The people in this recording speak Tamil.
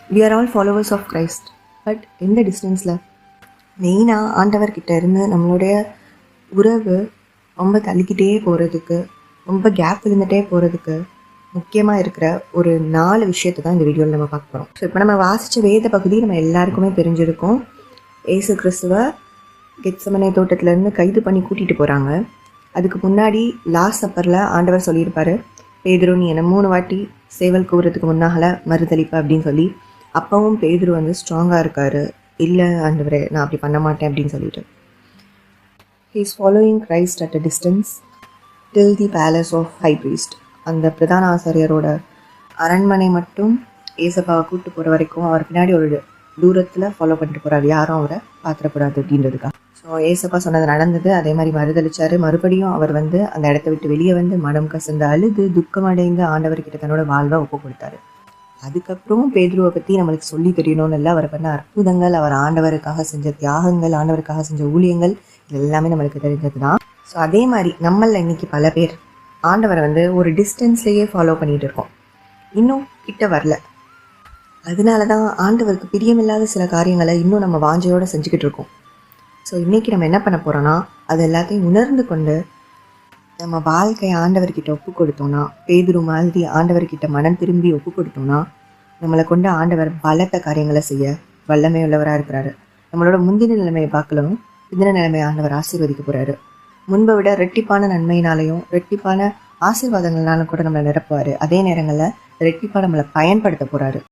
We are all followers of Christ. But எந்த டிஸ்டன்ஸில்? மெயினாக ஆண்டவர்கிட்ட இருந்து நம்மளுடைய உறவு ரொம்ப தள்ளிக்கிட்டே போகிறதுக்கு, ரொம்ப கேப் இருந்துகிட்டே போகிறதுக்கு முக்கியமாக இருக்கிற ஒரு 4 விஷயத்தை தான் இந்த வீடியோவில் நம்ம பார்க்க போகிறோம். ஸோ இப்போ நம்ம வாசித்த வேத பகுதி நம்ம எல்லாருக்குமே தெரிஞ்சிருக்கும். ஏசு கிறிஸ்துவ கெத்செமனே தோட்டத்திலேருந்து கைது பண்ணி கூட்டிகிட்டு போகிறாங்க. அதுக்கு முன்னாடி லாஸ்ட் சப்பரில் ஆண்டவர் சொல்லியிருப்பார், பேதுரு நீ என்னை 3 வாட்டி சேவல் கூவுறதுக்கு முன்னால மறுதளிப்ப அப்படின்னு சொல்லி. அப்பவும் பேதுரு வந்து ஸ்ட்ராங்காக இருக்கார், இல்லை ஆண்டவரே நான் அப்படி பண்ண மாட்டேன் அப்படின்னு சொல்லிட்டு. He is following Christ at a distance till the palace of high priest. அந்த பிரதான ஆசாரியரோட அரண்மனை மட்டும் ஏசப்பாவை கூப்பிட்டு போகிற வரைக்கும் அவர் பின்னாடி ஒரு தூரத்தில் ஃபாலோ பண்ணிட்டு போகிறார், யாரும் அவரை பார்த்துடக்கூடாது அப்படின்றதுக்காக. ஸோ ஏசப்பா சொன்னது நடந்தது. அதே மாதிரி மறுதளிச்சார். மறுபடியும் அவர் வந்து அந்த இடத்த விட்டு வெளியே வந்து மனம் கசந்து அழுது துக்கம் அடைந்து ஆண்டவர்கிட்ட தன்னோட வாழ்வை ஒப்பு கொடுத்தாரு. அதுக்கப்புறம் பேதுருவை பற்றி நம்மளுக்கு சொல்லி தெரியணும்னு இல்லை, அவர் பண்ண அற்புதங்கள், அவர் ஆண்டவருக்காக செஞ்ச தியாகங்கள், ஆண்டவருக்காக செஞ்ச ஊழியங்கள், இது எல்லாமே நம்மளுக்கு தெரிஞ்சது தான். ஸோ அதே மாதிரி நம்மளில் இன்னைக்கு பல பேர் ஆண்டவரை வந்து ஒரு டிஸ்டன்ஸ்லேயே ஃபாலோ பண்ணிகிட்டு இருக்கோம், இன்னும் கிட்ட வரல. அதனால தான் ஆண்டவருக்கு பிரியமில்லாத சில காரியங்களை இன்னும் நம்ம வாஞ்சையோடு செஞ்சுக்கிட்டு இருக்கோம். ஸோ இன்றைக்கி நம்ம என்ன பண்ண போகிறோன்னா, அது எல்லாத்தையும் உணர்ந்து கொண்டு நம்ம வாழ்க்கையை ஆண்டவர்கிட்ட ஒப்பு கொடுத்தோன்னா, பேதுரு மாதிரி ஆண்டவர்கிட்ட மனம் திரும்பி ஒப்பு கொடுத்தோன்னா, நம்மளை கொண்டு ஆண்டவர் பலத்த காரியங்களை செய்ய வல்லமை உள்ளவராக இருக்கிறாரு. நம்மளோட முந்தின நிலைமையை பார்க்கலாம், பிந்தின நிலைமையை ஆண்டவர் ஆசீர்வதிக்க போகிறாரு. முன்பை விட ரெட்டிப்பான நன்மையினாலையும் ரெட்டிப்பான ஆசீர்வாதங்கள்னாலும் கூட நம்மளை நிரப்புவார். அதே நேரங்களில் ரெட்டிப்பாக நம்மளை பயன்படுத்த போகிறாரு.